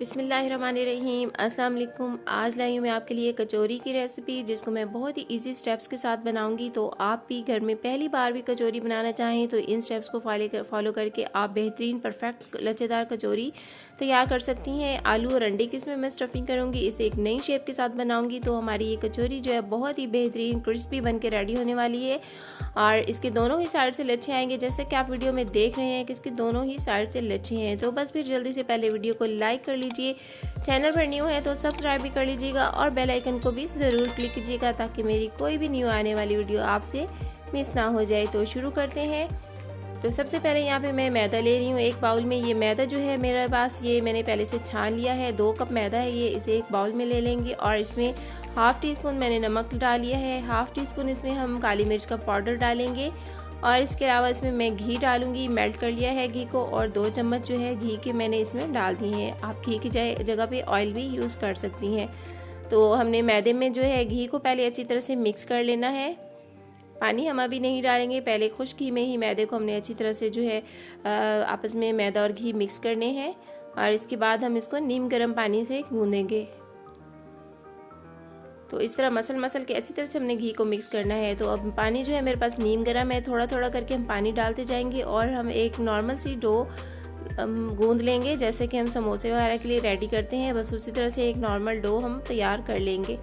बिस्मिल्लाहिर्रहमानिर्रहीम। अस्सलाम वालेकुम। आज लाई हूँ मैं आपके लिए कचौरी की रेसिपी, जिसको मैं बहुत ही इजी स्टेप्स के साथ बनाऊंगी। तो आप भी घर में पहली बार भी कचौरी बनाना चाहें तो इन स्टेप्स को फॉलो करके आप बेहतरीन परफेक्ट लच्छेदार कचौरी तैयार कर सकती हैं। आलू और अंडे की इसमें मैं स्टफिंग करूँगी, इसे एक नई शेप के साथ बनाऊँगी। तो हमारी ये कचौरी जो है बहुत ही बेहतरीन क्रिस्पी बन के रेडी होने वाली है और इसके दोनों ही साइड से लच्छे आएंगे, जैसे कि आप वीडियो में देख रहे हैं कि इसके दोनों ही साइड से लच्छे हैं। तो बस फिर जल्दी से पहले वीडियो को लाइक कर लीजिए, चैनल पर न्यू है तो सब्सक्राइब भी कर लीजिएगा और बेल आइकन को भी ज़रूर क्लिक कीजिएगा ताकि मेरी कोई भी न्यू आने वाली वीडियो आपसे मिस ना हो जाए। तो शुरू करते हैं। तो सबसे पहले यहाँ पे मैं मैदा ले रही हूँ एक बाउल में। ये मैदा जो है मेरे पास, ये मैंने पहले से छान लिया है। 2 कप मैदा है ये, इसे एक बाउल में ले लेंगे और इसमें हाफ़ टी स्पून मैंने नमक डाल लिया है। हाफ़ टी स्पून इसमें हम काली मिर्च का पाउडर डालेंगे और इसके अलावा इसमें मैं घी डालूंगी। मेल्ट कर लिया है घी को और 2 चम्मच जो है घी के मैंने इसमें डाल दी हैं। आप घी की जगह पे ऑयल भी यूज़ कर सकती हैं। तो हमने मैदे में जो है घी को पहले अच्छी तरह से मिक्स कर लेना है। पानी हम अभी नहीं डालेंगे, पहले खुश्क घी में ही मैदे को हमने अच्छी तरह से जो है आपस में मैदा और घी मिक्स करने हैं और इसके बाद हम इसको नीम गर्म पानी से गूँधेंगे। तो इस तरह मसल के अच्छी तरह से हमने घी को मिक्स करना है। तो अब पानी जो है मेरे पास नीम गर्म है, थोड़ा थोड़ा करके हम पानी डालते जाएंगे और हम एक नॉर्मल सी डो गूंद लेंगे, जैसे कि हम समोसे वगैरह के लिए रेडी करते हैं। बस उसी तरह से एक नॉर्मल डो हम तैयार कर लेंगे।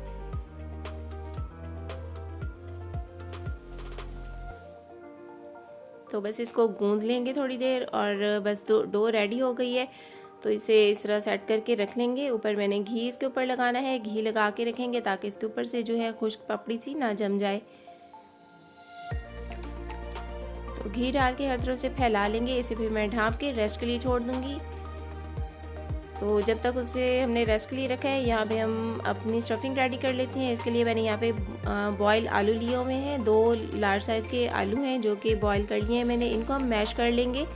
तो बस इसको गूंद लेंगे थोड़ी देर और बस डो रेडी हो गई है। तो इसे इस तरह सेट करके रख लेंगे। ऊपर मैंने घी इसके ऊपर लगाना है, घी लगा के रखेंगे ताकि इसके ऊपर से जो है खुश्क पपड़ी सी ना जम जाए। तो घी डाल के हर तरफ से फैला लेंगे। इसे फिर मैं ढाँप के रेस्ट के लिए छोड़ दूँगी। तो जब तक उसे हमने रेस्ट के लिए रखा है, यहाँ पे हम अपनी स्टफिंग रेडी कर लेते हैं। इसके लिए मैंने यहाँ पे बॉयल आलू लिए हुए हैं। 2 लार्ज साइज़ के आलू हैं जो कि बॉयल कर लिए हैं मैंने। इनको हम मैश कर लेंगे।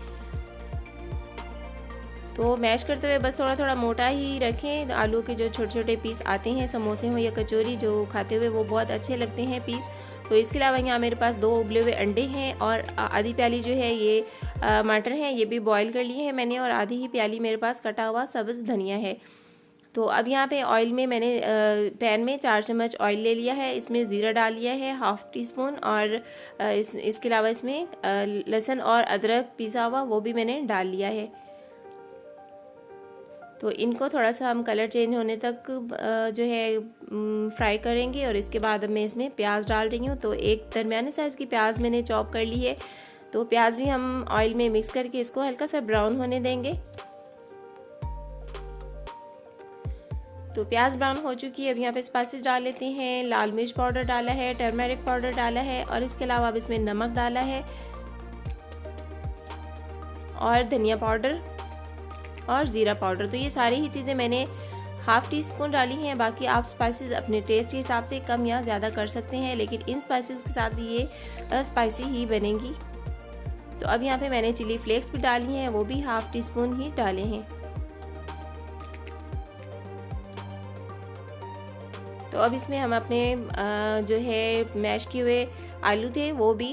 तो मैश करते हुए बस थोड़ा थोड़ा मोटा ही रखें। आलू के जो छोटे छोटे पीस आते हैं समोसे हो या कचौरी जो खाते हुए, वो बहुत अच्छे लगते हैं पीस। तो इसके अलावा यहाँ मेरे पास 2 उबले हुए अंडे हैं और आधी प्याली जो है ये मटर हैं, ये भी बॉईल कर लिए हैं मैंने, और आधी ही प्याली मेरे पास कटा हुआ सब्ज़ धनिया है। तो अब यहाँ पे ऑयल में मैंने पैन में 4 चम्मच ऑयल ले लिया है। इसमें ज़ीरा डाल लिया है हाफ़ टी स्पून और इसके अलावा इसमें लहसुन और अदरक पिसा हुआ वो भी मैंने डाल लिया है। तो इनको थोड़ा सा हम कलर चेंज होने तक जो है फ्राई करेंगे और इसके बाद मैं इसमें प्याज डाल रही हूँ। तो एक दरमियाने साइज़ की प्याज मैंने चॉप कर ली है। तो प्याज भी हम ऑयल में मिक्स करके इसको हल्का सा ब्राउन होने देंगे। तो प्याज ब्राउन हो चुकी है। अब यहाँ पे स्पाइसेस डाल लेते हैं। लाल मिर्च पाउडर डाला है, टर्मरिक पाउडर डाला है और इसके अलावा अब इसमें नमक डाला है और धनिया पाउडर और ज़ीरा पाउडर। तो ये सारी ही चीज़ें मैंने हाफ़ टी स्पून डाली हैं। बाकी आप स्पाइसेस अपने टेस्ट के हिसाब से कम या ज़्यादा कर सकते हैं, लेकिन इन स्पाइसेस के साथ भी ये स्पाइसी ही बनेगी। तो अब यहाँ पे मैंने चिली फ्लेक्स भी डाली हैं, वो भी हाफ़ टी स्पून ही डाले हैं। तो अब इसमें हम अपने जो है मैश किए हुए आलू थे वो भी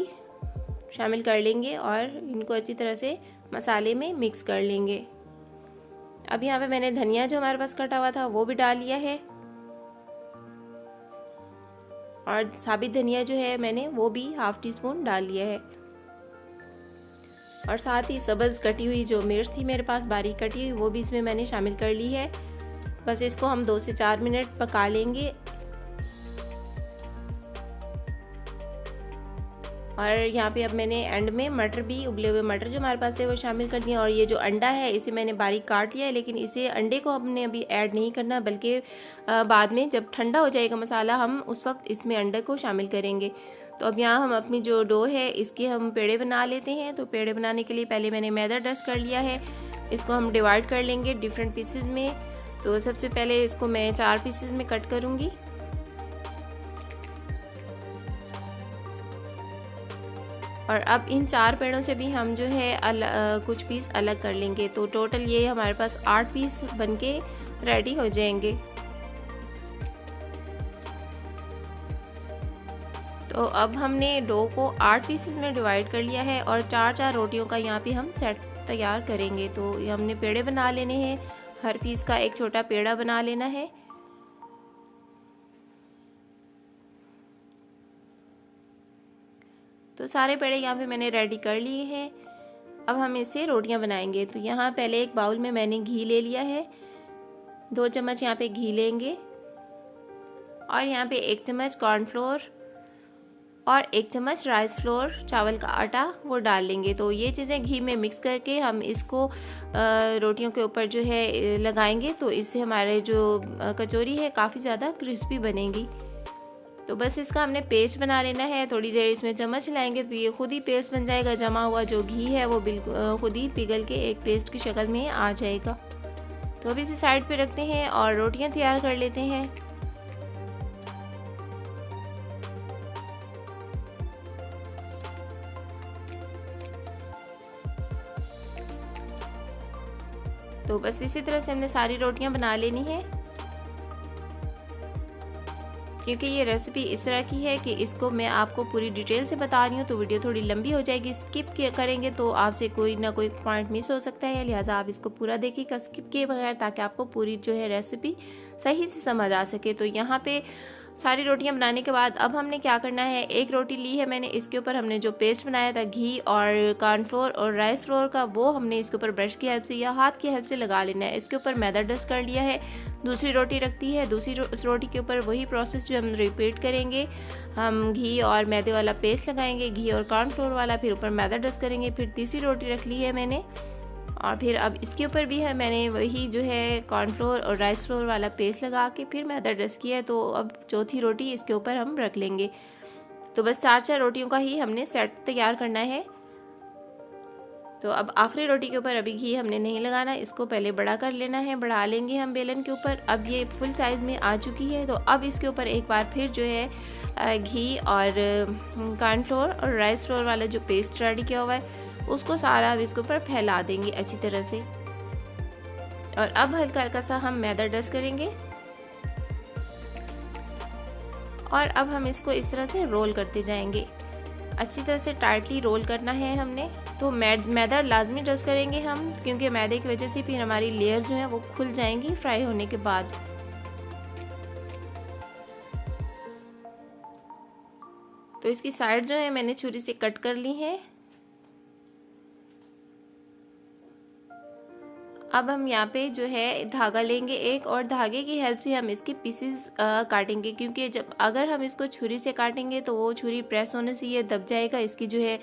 शामिल कर लेंगे और इनको अच्छी तरह से मसाले में मिक्स कर लेंगे। अब यहाँ पे मैंने धनिया जो हमारे पास कटा हुआ था वो भी डाल लिया है और साबित धनिया जो है मैंने वो भी हाफ़ टी स्पून डाल लिया है और साथ ही सब्ज़ कटी हुई जो मिर्च थी मेरे पास बारीक कटी हुई वो भी इसमें मैंने शामिल कर ली है। बस इसको हम 2 से 4 मिनट पका लेंगे और यहाँ पे अब मैंने एंड में मटर भी, उबले हुए मटर जो हमारे पास थे वो शामिल कर दिए। और ये जो अंडा है इसे मैंने बारीक काट लिया है, लेकिन इसे अंडे को हमने अभी ऐड नहीं करना, बल्कि बाद में जब ठंडा हो जाएगा मसाला हम उस वक्त इसमें अंडे को शामिल करेंगे। तो अब यहाँ हम अपनी जो डो है इसके हम पेड़े बना लेते हैं। तो पेड़े बनाने के लिए पहले मैंने मैदा डस्ट कर लिया है। इसको हम डिवाइड कर लेंगे डिफरेंट पीसेज में। तो सबसे पहले इसको मैं 4 पीसेज में कट करूँगी और अब इन 4 पेड़ों से भी हम जो है कुछ पीस अलग कर लेंगे। तो टोटल ये हमारे पास 8 पीस बनके रेडी हो जाएंगे। तो अब हमने डो को 8 पीसेस में डिवाइड कर लिया है और 4-4 रोटियों का यहाँ पे हम सेट तैयार करेंगे। तो हमने पेड़े बना लेने हैं हर पीस का एक छोटा पेड़ा बना लेना है। तो सारे पेड़े यहाँ पे मैंने रेडी कर लिए हैं। अब हम इससे रोटियां बनाएंगे। तो यहाँ पहले एक बाउल में मैंने घी ले लिया है, 2 चम्मच यहाँ पे घी लेंगे और यहाँ पे 1 चम्मच कॉर्नफ्लोर और 1 चम्मच राइस फ्लोर चावल का आटा वो डाल लेंगे। तो ये चीज़ें घी में मिक्स करके हम इसको रोटियों के ऊपर जो है लगाएंगे, तो इससे हमारे जो कचौरी है काफ़ी ज़्यादा क्रिस्पी बनेगी। तो बस इसका हमने पेस्ट बना लेना है। थोड़ी देर इसमें चम्मच हिलाएंगे तो ये खुद ही पेस्ट बन जाएगा। जमा हुआ जो घी है वो बिल्कुल खुद ही पिघल के एक पेस्ट की शक्ल में आ जाएगा। तो अब इसे साइड पे रखते हैं और रोटियां तैयार कर लेते हैं। तो बस इसी तरह से हमने सारी रोटियां बना लेनी है। क्योंकि ये रेसिपी इस तरह की है कि इसको मैं आपको पूरी डिटेल से बता रही हूँ तो वीडियो थोड़ी लंबी हो जाएगी। स्किप करेंगे तो आपसे कोई ना कोई पॉइंट मिस हो सकता है, लिहाजा आप इसको पूरा देखिएगा स्किप किए बगैर, ताकि आपको पूरी जो है रेसिपी सही से समझ आ सके। तो यहाँ पे सारी रोटियां बनाने के बाद अब हमने क्या करना है, एक रोटी ली है मैंने, इसके ऊपर हमने जो पेस्ट बनाया था घी और कॉर्नफ्लोर और राइस फ्लोर का, वो हमने इसके ऊपर ब्रश की हेल्प से या हाथ की हेल्प से लगा लेना है। इसके ऊपर मैदा डस्ट कर लिया है। दूसरी रोटी रखती है, दूसरी रोटी के ऊपर वही प्रोसेस जो हम रिपीट करेंगे। हम घी और मैदे वाला पेस्ट लगाएंगे, घी और कॉर्नफ्लोर वाला, फिर ऊपर मैदा डस्ट करेंगे। फिर तीसरी रोटी रख ली है मैंने और फिर अब इसके ऊपर भी है मैंने वही जो है कॉर्नफ्लोर और राइस फ्लोर वाला पेस्ट लगा के फिर मैदा डस्ट किया है। तो अब चौथी रोटी इसके ऊपर हम रख लेंगे। तो बस 4 रोटियों का ही हमने सेट तैयार करना है। तो अब आखिरी रोटी के ऊपर अभी घी हमने नहीं लगाना, इसको पहले बड़ा कर लेना है। बढ़ा लेंगे हम बेलन के ऊपर। अब ये फुल साइज़ में आ चुकी है। तो अब इसके ऊपर एक बार फिर जो है घी और कॉर्नफ्लोर और राइस फ्लोर वाला जो पेस्ट रेडी किया हुआ है उसको सारा हम इसके ऊपर फैला देंगे अच्छी तरह से। और अब हल्का हल्का सा हम मैदा डस्ट करेंगे और अब हम इसको इस तरह से रोल करते जाएंगे। अच्छी तरह से टाइटली रोल करना है हमने। तो मैदा लाजमी डस्ट करेंगे हम, क्योंकि मैदे की वजह से फिर हमारी लेयर जो है वो खुल जाएंगी फ्राई होने के बाद। तो इसकी साइड जो है मैंने छुरी से कट कर ली है। अब हम यहाँ पे जो है धागा लेंगे एक, और धागे की हेल्प से हम इसके पीसेस काटेंगे, क्योंकि जब अगर हम इसको छुरी से काटेंगे तो वो छुरी प्रेस होने से ये दब जाएगा, इसकी जो है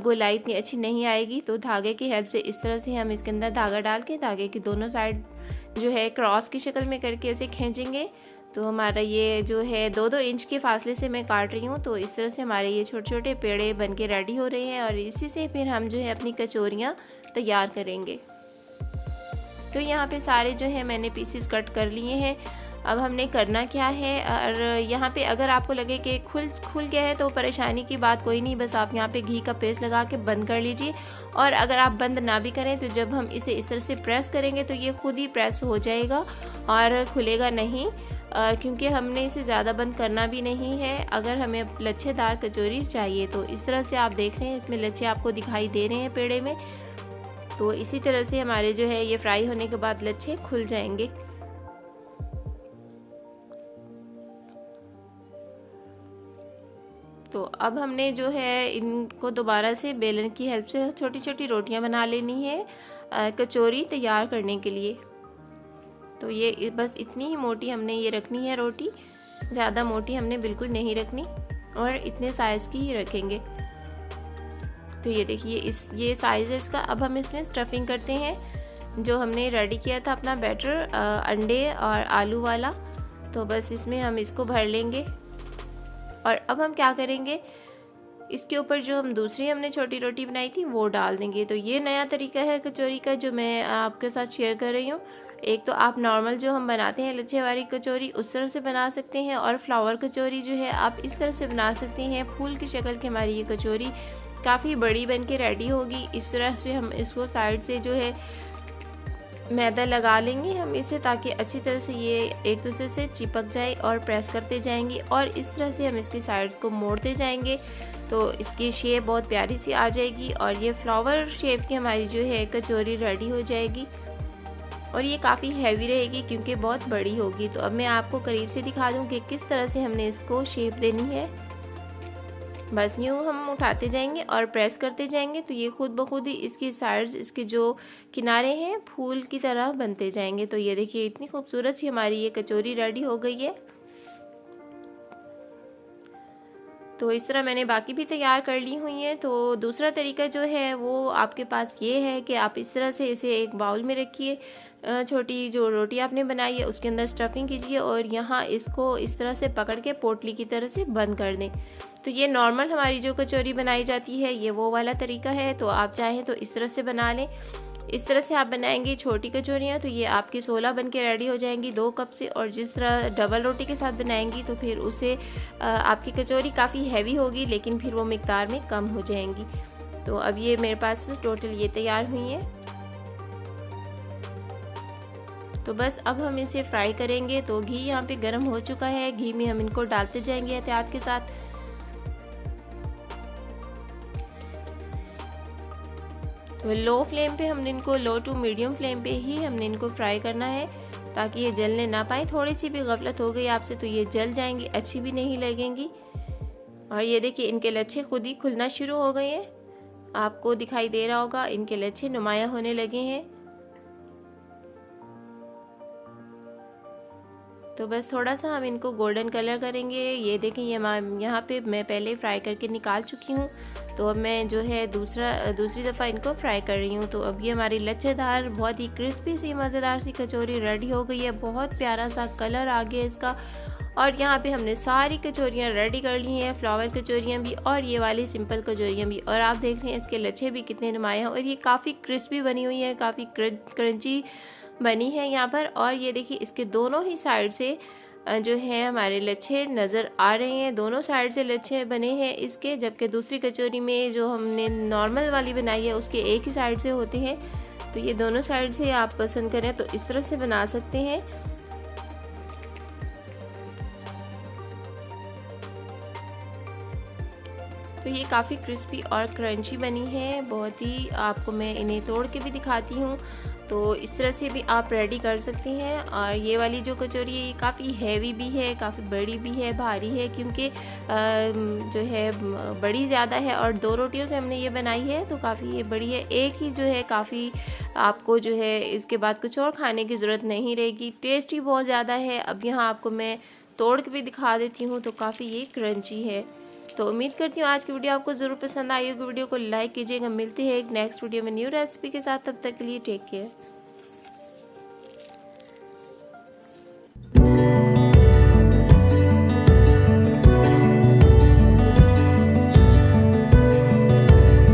गोलाई इतनी अच्छी नहीं आएगी। तो धागे की हेल्प से इस तरह से हम इसके अंदर धागा डाल के धागे की दोनों साइड जो है क्रॉस की शक्ल में करके उसे खींचेंगे। तो हमारा ये जो है 2-2 इंच के फासले से मैं काट रही हूँ। तो इस तरह से हमारे ये छोटे छोटे पेड़े बन के रेडी हो रहे हैं और इसी से फिर हम जो है अपनी कचौरियाँ तैयार करेंगे। तो यहाँ पे सारे जो है मैंने पीसेस कट कर लिए हैं। अब हमने करना क्या है, और यहाँ पे अगर आपको लगे कि खुल गया है तो परेशानी की बात कोई नहीं, बस आप यहाँ पे घी का पेस्ट लगा के बंद कर लीजिए। और अगर आप बंद ना भी करें तो जब हम इसे इस तरह से प्रेस करेंगे तो ये खुद ही प्रेस हो जाएगा और खुलेगा नहीं, क्योंकि हमने इसे ज़्यादा बंद करना भी नहीं है। अगर हमें लच्छेदार कचौरी चाहिए तो इस तरह से आप देख रहे हैं इसमें लच्छे आपको दिखाई दे रहे हैं पेड़े में। तो इसी तरह से हमारे जो है ये फ्राई होने के बाद लच्छे खुल जाएंगे। तो अब हमने जो है इनको दोबारा से बेलन की हेल्प से छोटी छोटी रोटियां बना लेनी है कचौरी तैयार करने के लिए। तो ये बस इतनी ही मोटी हमने ये रखनी है रोटी, ज़्यादा मोटी हमने बिल्कुल नहीं रखनी और इतने साइज़ की ही रखेंगे। तो ये देखिए ये साइज़ है इसका। अब हम इसमें स्टफिंग करते हैं जो हमने रेडी किया था अपना बैटर अंडे और आलू वाला। तो बस इसमें हम इसको भर लेंगे और अब हम क्या करेंगे, इसके ऊपर जो हम दूसरी हमने छोटी रोटी बनाई थी वो डाल देंगे। तो ये नया तरीका है कचौरी का जो मैं आपके साथ शेयर कर रही हूँ। एक तो आप नॉर्मल जो हम बनाते हैं लच्छे वाली कचौरी उस तरह से बना सकते हैं, और फ्लावर कचौरी जो है आप इस तरह से बना सकते हैं फूल की शक्ल की। हमारी ये कचौरी काफ़ी बड़ी बन के रेडी होगी। इस तरह से हम इसको साइड से जो है मैदा लगा लेंगे हम इसे, ताकि अच्छी तरह से ये एक दूसरे से चिपक जाए और प्रेस करते जाएंगे और इस तरह से हम इसकी साइड्स को मोड़ते जाएंगे। तो इसकी शेप बहुत प्यारी सी आ जाएगी और ये फ्लावर शेप की हमारी जो है कचौरी रेडी हो जाएगी। और ये काफ़ी हैवी रहेगी क्योंकि बहुत बड़ी होगी। तो अब मैं आपको करीब से दिखा दूँ कि किस तरह से हमने इसको शेप देनी है। बस यूँ हम उठाते जाएंगे और प्रेस करते जाएंगे तो ये खुद ब खुद ही इसकी साइड्स, इसके जो किनारे हैं फूल की तरह बनते जाएंगे। तो ये देखिए इतनी खूबसूरत सी हमारी ये कचौरी रेडी हो गई है। तो इस तरह मैंने बाकी भी तैयार कर ली हुई हैं। तो दूसरा तरीका जो है वो आपके पास ये है कि आप इस तरह से इसे एक बाउल में रखिए, छोटी जो रोटी आपने बनाई है उसके अंदर स्टफिंग कीजिए और यहाँ इसको इस तरह से पकड़ के पोटली की तरह से बंद कर दें। तो ये नॉर्मल हमारी जो कचौरी बनाई जाती है ये वो वाला तरीका है। तो आप चाहें तो इस तरह से बना लें। इस तरह से आप बनाएंगे छोटी कचौरियाँ तो ये आपकी 16 बन के रेडी हो जाएंगी 2 कप से। और जिस तरह डबल रोटी के साथ बनाएंगी तो फिर उसे आपकी कचौरी काफ़ी हैवी होगी लेकिन फिर वो मिकदार में कम हो जाएंगी। तो अब ये मेरे पास टोटल ये तैयार हुई हैं। तो बस अब हम इसे फ्राई करेंगे। तो घी यहाँ पे गर्म हो चुका है, घी में हम इनको डालते जाएंगे एहतियात के साथ। तो लो फ्लेम पे हमने इनको, लो टू मीडियम फ्लेम पे ही हमने इनको फ्राई करना है ताकि ये जलने ना पाए। थोड़ी सी भी गफलत हो गई आपसे तो ये जल जाएंगी, अच्छी भी नहीं लगेंगी। और ये देखिए इनके लच्छे खुद ही खुलना शुरू हो गए हैं, आपको दिखाई दे रहा होगा इनके लच्छे नुमाया होने लगे हैं। तो बस थोड़ा सा हम इनको गोल्डन कलर करेंगे। ये देखें ये यहाँ पे मैं पहले फ्राई करके निकाल चुकी हूँ। तो अब मैं जो है दूसरी दफ़ा इनको फ्राई कर रही हूँ। तो अब ये हमारी लच्छेदार बहुत ही क्रिस्पी सी मज़ेदार सी कचौरी रेडी हो गई है। बहुत प्यारा सा कलर आ गया इसका। और यहाँ पे हमने सारी कचौरियाँ रेडी कर ली हैं, फ्लावर कचौरियाँ भी और ये वाली सिंपल कचौरियाँ भी। और आप देख रहे हैं इसके लच्छे भी कितने नुमाया हैं और ये काफ़ी क्रिस्पी बनी हुई है, काफ़ी क्रंची बनी है यहाँ पर। और ये देखिए इसके दोनों ही साइड से जो है हमारे लच्छे नज़र आ रहे हैं, दोनों साइड से लच्छे बने हैं इसके। जबकि दूसरी कचौरी में जो हमने नॉर्मल वाली बनाई है उसके एक ही साइड से होते हैं। तो ये दोनों साइड से आप पसंद करें तो इस तरह से बना सकते हैं। तो ये काफ़ी क्रिस्पी और क्रंची बनी है बहुत ही। आपको मैं इन्हें तोड़ के भी दिखाती हूँ। तो इस तरह से भी आप रेडी कर सकते हैं। और ये वाली जो कचौरी है ये काफ़ी हैवी भी है, काफ़ी बड़ी भी है, भारी है क्योंकि जो है बड़ी ज़्यादा है और 2 रोटियों से हमने ये बनाई है तो काफ़ी ये बड़ी है। एक ही जो है काफ़ी, आपको जो है इसके बाद कुछ और खाने की ज़रूरत नहीं रहेगी। टेस्ट ही बहुत ज़्यादा है। अब यहाँ आपको मैं तोड़ के भी दिखा देती हूँ। तो काफ़ी ये क्रंची है। तो उम्मीद करती हूँ आज की वीडियो आपको ज़रूर पसंद आई होगी। वीडियो को लाइक कीजिएगा। मिलते हैं एक नेक्स्ट वीडियो में न्यू रेसिपी के साथ। तब तक के लिए टेक केयर।